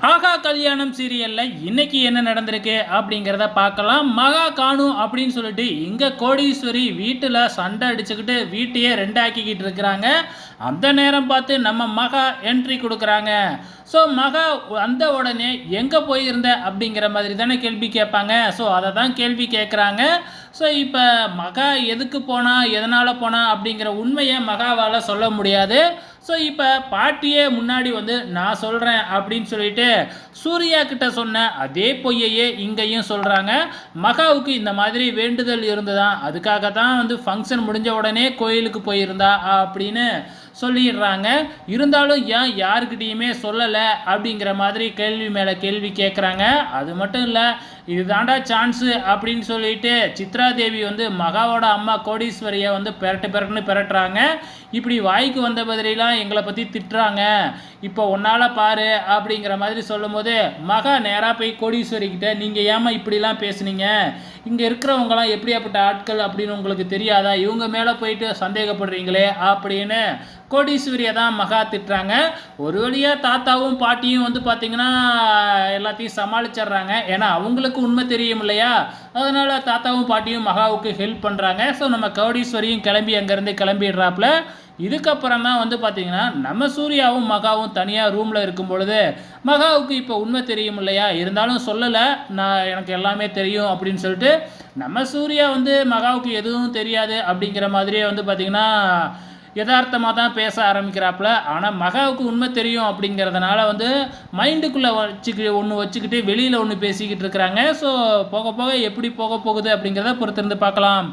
ஆகா கல்யாணம் சீரியல்ல இன்னைக்கு என்ன நடந்திருக்கு அப்படிங்கிறத பார்க்கலாம். மகா காணு அப்படின்னு சொல்லிட்டு இங்க கோடீஸ்வரி வீட்டுல சண்டை அடிச்சுக்கிட்டு வீட்டையே ரெண்டாக்கிக்கிட்டு இருக்கிறாங்க. அந்த நேரம் பார்த்து நம்ம மகா என்ட்ரி கொடுக்குறாங்க. ஸோ மகா அந்த உடனே எங்கே போயிருந்த அப்படிங்கிற மாதிரி தானே கேள்வி கேட்பாங்க. ஸோ அதை தான் கேள்வி கேட்குறாங்க. ஸோ இப்போ மகா எதுக்கு போனா எதனால் போனா அப்படிங்கிற உண்மையை மகாவால் சொல்ல முடியாது. ஸோ இப்போ பாட்டியே முன்னாடி வந்து நான் சொல்கிறேன் அப்படின்னு சொல்லிட்டு சூர்யா கிட்ட சொன்ன அதே பொய்யையே இங்கேயும் சொல்கிறாங்க. மகாவுக்கு இந்த மாதிரி வேண்டுதல் இருந்ததா, அதுக்காக தான் வந்து ஃபங்க்ஷன் முடிஞ்ச உடனே கோயிலுக்கு போயிருந்தா அப்படின்னு சொல்லிடுறாங்க. இருந்தாலும் ஏன் யாருக்கிட்டேயுமே சொல்லலை அப்படிங்கிற மாதிரி கேள்வி மேலே கேள்வி கேட்குறாங்க. அது மட்டும் இல்லை, இது தாண்டா சான்ஸு அப்படின்னு சொல்லிட்டு சித்ரா தேவி வந்து மகாவோட அம்மா கோடீஸ்வரியை வந்து பெரட்டுன்னு பெரட்டுறாங்க. இப்படி வாய்க்கு வந்த பதிலாம் எங்களை பற்றி திட்டுறாங்க, இப்போ ஒன்னால் பாரு அப்படிங்கிற மாதிரி சொல்லும்போது மகா நேராக போய் கோடீஸ்வரிக்கிட்ட நீங்கள் ஏமா இப்படிலாம் பேசுனீங்க, இங்கே இருக்கிறவங்களாம் எப்படியாப்பட்ட ஆட்கள் அப்படின்னு உங்களுக்கு தெரியாதா, இவங்க மேலே போயிட்டு சந்தேகப்படுறீங்களே அப்படின்னு கோடீஸ்வரியை தான் மகா திட்டுறாங்க. ஒரு வழியாக தாத்தாவும் பாட்டியும் வந்து பார்த்திங்கன்னா எல்லாத்தையும் சமாளிச்சிட்றாங்க. ஏன்னா அவங்களுக்கு உண்மை தெரியும் இல்லையா, அதனால் தாத்தாவும் பாட்டியும் மகாவுக்கு ஹெல்ப் பண்ணுறாங்க. ஸோ நம்ம கோடீஸ்வரியும் கிளம்பி அங்கேருந்து கிளம்பிடுறாப்புல. இதுக்கப்புறம் தான் வந்து பார்த்திங்கன்னா நம்ம சூர்யாவும் மகாவும் தனியாக ரூமில் இருக்கும் பொழுது மகாவுக்கு இப்போ உண்மை தெரியும் இல்லையா, இருந்தாலும் சொல்லலை, நான் எனக்கு எல்லாமே தெரியும் அப்படின்னு சொல்லிட்டு நம்ம சூர்யா வந்து மகாவுக்கு எதுவும் தெரியாது அப்படிங்கிற மாதிரியே வந்து பார்த்திங்கன்னா யதார்த்தமாக தான் பேச ஆரம்பிக்கிறாப்புல. ஆனால் மகாவுக்கு உண்மை தெரியும் அப்படிங்கிறதுனால வந்து மைண்டுக்குள்ளே வச்சுக்கிட்டு வெளியில் ஒன்று பேசிக்கிட்டு இருக்கிறாங்க. ஸோ போக போக எப்படி போக போகுது அப்படிங்கிறத பொறுத்திருந்து பார்க்கலாம்.